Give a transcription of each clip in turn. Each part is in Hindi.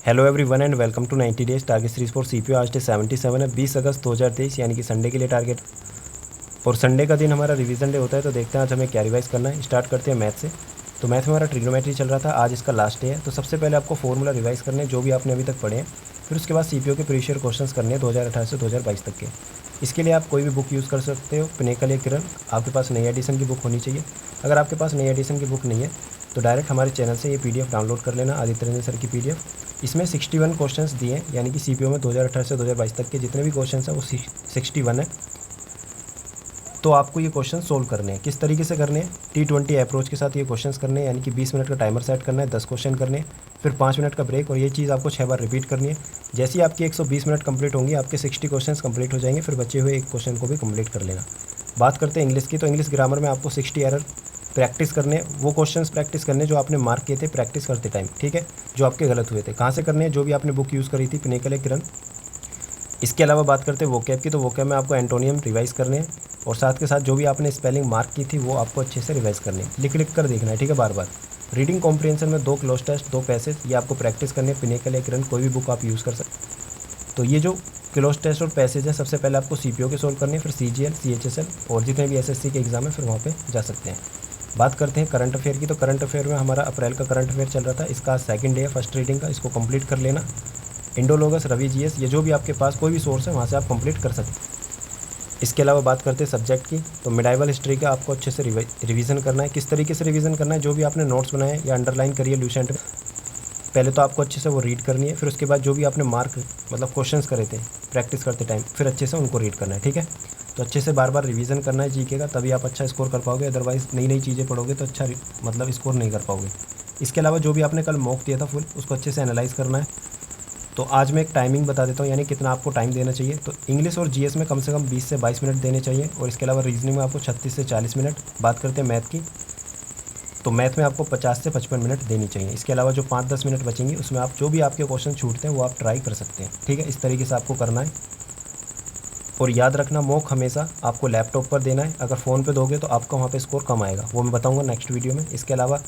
Hello everyone and welcome to 90 days target series for CPO. आज डे 77 है, 20 अगस्त 2023 यानी कि संडे के लिए टारगेट। और संडे का दिन हमारा रिवीजन डे होता है। तो देखते हैं आज हमें क्या रिवाइज करना है। स्टार्ट करते हैं मैथ से। तो मैथ में हमारा ट्रिग्नोमेट्री चल रहा था, आज इसका लास्ट डे है। तो सबसे पहले आपको फॉर्मूला रिवाइज करने हैं जो भी आपने अभी तक पढ़े हैं। फिर उसके बाद सीपीओ के प्रीवियस क्वेश्चंस करने हैं 2018 से 2022 तक के। इसके लिए आप कोई भी बुक यूज़ कर सकते हो, पिनेकल या किरण। आपके पास नई एडिशन की बुक होनी चाहिए। अगर आपके पास नई एडिशन की बुक नहीं है तो डायरेक्ट हमारे चैनल से ये पीडीएफ डाउनलोड कर लेना, आदित्य रंजन सर की पीडीएफ। इसमें 61 क्वेश्चंस दिए हैं, यानी कि सीपीओ में 2018 से 2022 तक के जितने भी क्वेश्चंस हैं वो 61 है। तो आपको ये क्वेश्चन सोल्व करने हैं। किस तरीके से करने हैं? T20 अप्रोच के साथ ये क्वेश्चंस करने हैं, यानी कि 20 मिनट का टाइमर सेट करना है, 10 क्वेश्चन करने हैं, फिर 5 मिनट का ब्रेक। और ये चीज़ आपको 6 बार रिपीट करनी है। जैसे ही आपकी 120 मिनट कंप्लीट होंगी, आपके 60 क्वेश्चन कंप्लीट हो जाएंगे। फिर बचे हुए एक क्वेश्चन को भी कंप्लीट कर लेना। बात करते हैं इंग्लिश की। तो इंग्लिश ग्रामर में आपको 60 एरर प्रैक्टिस करने, वो क्वेश्चंस प्रैक्टिस करने जो आपने मार्क किए थे प्रैक्टिस करते टाइम, ठीक है, जो आपके गलत हुए थे। कहाँ से करने हैं? जो भी आपने बुक यूज़ करी थी, पिनेकल या किरण। इसके अलावा बात करते हैं वोकैब की। तो वोकैब में आपको एंटोनियम रिवाइज करने हैं, और साथ के साथ जो भी आपने स्पेलिंग मार्क की थी वो आपको अच्छे से रिवाइज करनी है, लिख कर देखना है, ठीक है, बार बार। रीडिंग कॉम्प्रिहेंशन में 2 क्लोज टेस्ट, 2 पैसेज, ये आपको प्रैक्टिस करने हैं। पिनेकल या किरण कोई भी बुक आप यूज़ कर सकते। तो ये जो क्लोज टेस्ट और पैसेज है, सबसे पहले आपको सीपीओ के सोल्व करने हैं, फिर सीजीएल, सीएचएसएल और जितने भी एसएससी के एग्जाम है फिर वहाँ पे जा सकते हैं। बात करते हैं करंट अफेयर की। तो करंट अफेयर में हमारा अप्रैल का करंट अफेयर चल रहा था, इसका सेकंड डे है फर्स्ट रीडिंग का, इसको कंप्लीट कर लेना। इंडोलॉगस, रवि जीएस, ये जो भी आपके पास कोई भी सोर्स है वहाँ से आप कंप्लीट कर सकते हैं। इसके अलावा बात करते हैं सब्जेक्ट की। तो मिडाइवल हिस्ट्री का आपको अच्छे से रिवीजन करना है। किस तरीके से रिवीजन करना है? जो भी आपने नोट्स बनाए या अंडरलाइन करिए लूसेंट में, पहले तो आपको अच्छे से वो रीड करनी है। फिर उसके बाद जो भी आपने मार्क मतलब क्वेश्चंस करे थे प्रैक्टिस करते टाइम, फिर अच्छे से उनको रीड करना है, ठीक है। तो अच्छे से बार बार रिवीजन करना है जीके का, तभी आप अच्छा स्कोर कर पाओगे। अदरवाइज़ नई नई चीज़ें पढ़ोगे तो अच्छा मतलब स्कोर नहीं कर पाओगे। इसके अलावा जो भी आपने कल मॉक दिया था फुल, उसको अच्छे से एनालाइज करना है। तो आज मैं एक टाइमिंग बता देता हूँ, यानी कितना आपको टाइम देना चाहिए। तो इंग्लिश और जीएस में कम से कम 20 से 22 मिनट देने चाहिए, और इसके अलावा रीजनिंग में आपको 36 से 40 मिनट। बात करते हैं मैथ की। तो मैथ में आपको 50 से 55 मिनट देनी चाहिए। इसके अलावा जो 5-10 मिनट बचेंगे उसमें आप जो भी आपके क्वेश्चन छूटते हैं वो आप ट्राई कर सकते हैं, ठीक है। इस तरीके से आपको करना है। और याद रखना, मॉक हमेशा आपको लैपटॉप पर देना है। अगर फ़ोन पे दोगे तो आपका वहाँ पे स्कोर कम आएगा, वो मैं बताऊँगा नेक्स्ट वीडियो में। इसके अलावा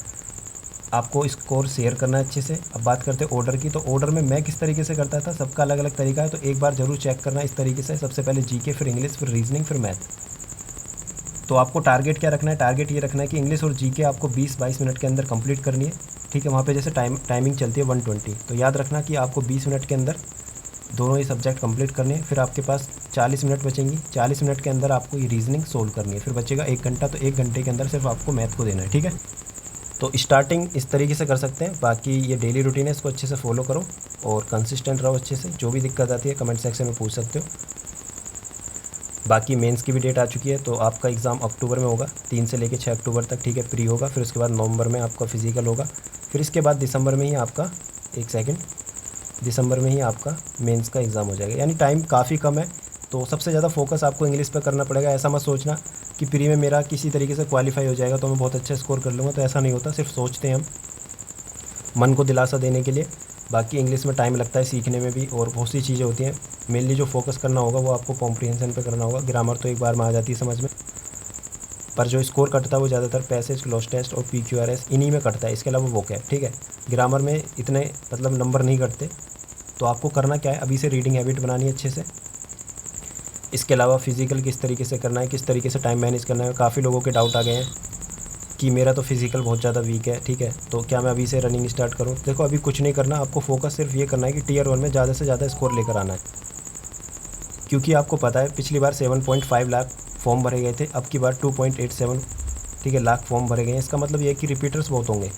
आपको स्कोर शेयर करना है अच्छे से। अब बात करते हैं ऑर्डर की। तो ऑर्डर में मैं किस तरीके से करता था, सबका अलग अलग तरीका है, तो एक बार जरूर चेक करना इस तरीके से। सबसे पहले जीके, फिर इंग्लिश, फिर रीजनिंग, फिर मैथ। तो आपको टारगेट क्या रखना है? टारगेट ये रखना है कि इंग्लिश और जीके आपको 20-22 मिनट के अंदर कंप्लीट करनी है, ठीक है। वहाँ पे जैसे टाइमिंग चलती है 120, तो याद रखना कि आपको 20 मिनट के अंदर दोनों ही सब्जेक्ट कंप्लीट करने हैं। फिर आपके पास 40 मिनट बचेंगी, 40 मिनट के अंदर आपको ये रीजनिंग सोल्व करनी है। फिर बचेगा 1 घंटा, तो 1 घंटे के अंदर सिर्फ आपको मैथ को देना है, ठीक है। तो स्टार्टिंग इस तरीके से कर सकते हैं। बाकी ये डेली रूटीन है, इसको अच्छे से फॉलो करो और कंसिस्टेंट रहो अच्छे से। जो भी दिक्कत आती है कमेंट सेक्शन में पूछ सकते हो। बाकी मेंस की भी डेट आ चुकी है, तो आपका एग्ज़ाम अक्टूबर में होगा, 3 से लेकर 6 अक्टूबर तक, ठीक है, प्री होगा। फिर उसके बाद नवंबर में आपका फिजिकल होगा। फिर इसके बाद दिसंबर में ही आपका दिसंबर में ही आपका मेंस का एग्ज़ाम हो जाएगा, यानी टाइम काफ़ी कम है। तो सबसे ज़्यादा फोकस आपको इंग्लिश पर करना पड़ेगा। ऐसा मत सोचना कि प्री में मेरा किसी तरीके से क्वालिफाई हो जाएगा तो मैं बहुत अच्छा स्कोर कर लूँगा, तो ऐसा नहीं होता। सिर्फ सोचते हैं हम मन को दिलासा देने के लिए। बाकी इंग्लिश में टाइम लगता है सीखने में भी, और बहुत सी चीज़ें होती हैं। मेनली जो फोकस करना होगा वो आपको कॉम्प्रिहेंशन पे करना होगा। ग्रामर तो एक बार में आ जाती है समझ में, पर जो स्कोर कटता है वो ज़्यादातर पैसेज, क्लोज टेस्ट और PQRS इन्हीं में कटता है। इसके अलावा वो क्या है, ठीक है। ग्रामर में इतने मतलब नंबर नहीं कटते। तो आपको करना क्या है, अभी से रीडिंग हैबिट बनानी है अच्छे से। इसके अलावा फिजिकल किस तरीके से करना है, किस तरीके से टाइम मैनेज करना है। काफ़ी लोगों के डाउट आ गए हैं कि मेरा तो फिजिकल बहुत ज़्यादा वीक है, ठीक है, तो क्या मैं अभी से रनिंग स्टार्ट करूं? देखो, अभी कुछ नहीं करना, आपको फोकस सिर्फ ये करना है कि Tier 1 में ज़्यादा से ज़्यादा स्कोर लेकर आना है। क्योंकि आपको पता है पिछली बार 7.5 लाख फॉर्म भरे गए थे, अब की बार 2.87, ठीक है, लाख फॉर्म भरे गए हैं। इसका मतलब ये है कि रिपीटर्स बहुत होंगे,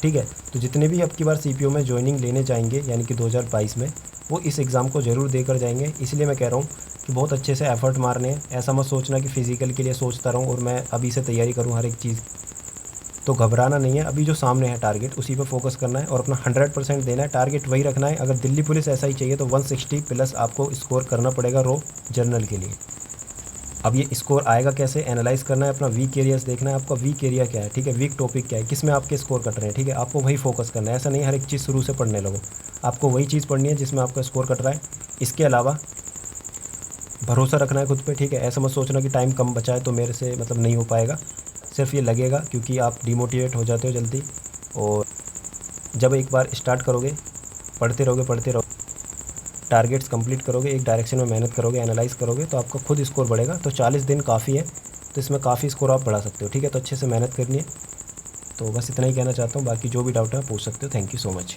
ठीक है। तो जितने भी अब की बार CPO में ज्वाइनिंग लेने जाएंगे, यानी कि 2022 में, वो इस एग्ज़ाम को ज़रूर देकर जाएंगे। इसलिए मैं कह रहा हूँ कि बहुत अच्छे से एफर्ट मारने हैं। ऐसा मत सोचना कि फ़िज़िकल के लिए सोचता रहूँ और मैं अभी से तैयारी करूँ हर एक चीज़। तो घबराना नहीं है, अभी जो सामने है टारगेट उसी पर फोकस करना है और अपना 100% देना है। टारगेट वही रखना है। अगर दिल्ली पुलिस ऐसा ही चाहिए तो 160 प्लस आपको स्कोर करना पड़ेगा रो जर्नल के लिए। अब ये स्कोर आएगा कैसे, एनालाइज करना है, अपना वीक एरियाज देखना है, आपका वीक एरिया क्या है, ठीक है, वीक टॉपिक क्या है, किस में आपके स्कोर कट रहे हैं, ठीक है। आपको वही फोकस करना है, ऐसा नहीं हर एक चीज़ शुरू से पढ़ने लगो। आपको वही चीज़ पढ़नी है जिसमें आपका स्कोर कट रहा है। इसके अलावा भरोसा रखना है खुद पे, ठीक है। ऐसा मत सोचना कि टाइम कम बचा है तो मेरे से मतलब नहीं हो पाएगा। सिर्फ ये लगेगा क्योंकि आप डिमोटिवेट हो जाते हो जल्दी, और जब एक बार स्टार्ट करोगे पढ़ते रहोगे, टारगेट्स कंप्लीट करोगे, एक डायरेक्शन में मेहनत करोगे, एनालाइज करोगे, तो आपका खुद स्कोर बढ़ेगा। तो 40 दिन काफ़ी है, तो इसमें काफ़ी स्कोर आप बढ़ा सकते हो। ठीक है, तो अच्छे से मेहनत करनी है। तो बस इतना ही कहना चाहता हूँ, बाकी जो भी डाउट है पूछ सकते हो। Thank you so much.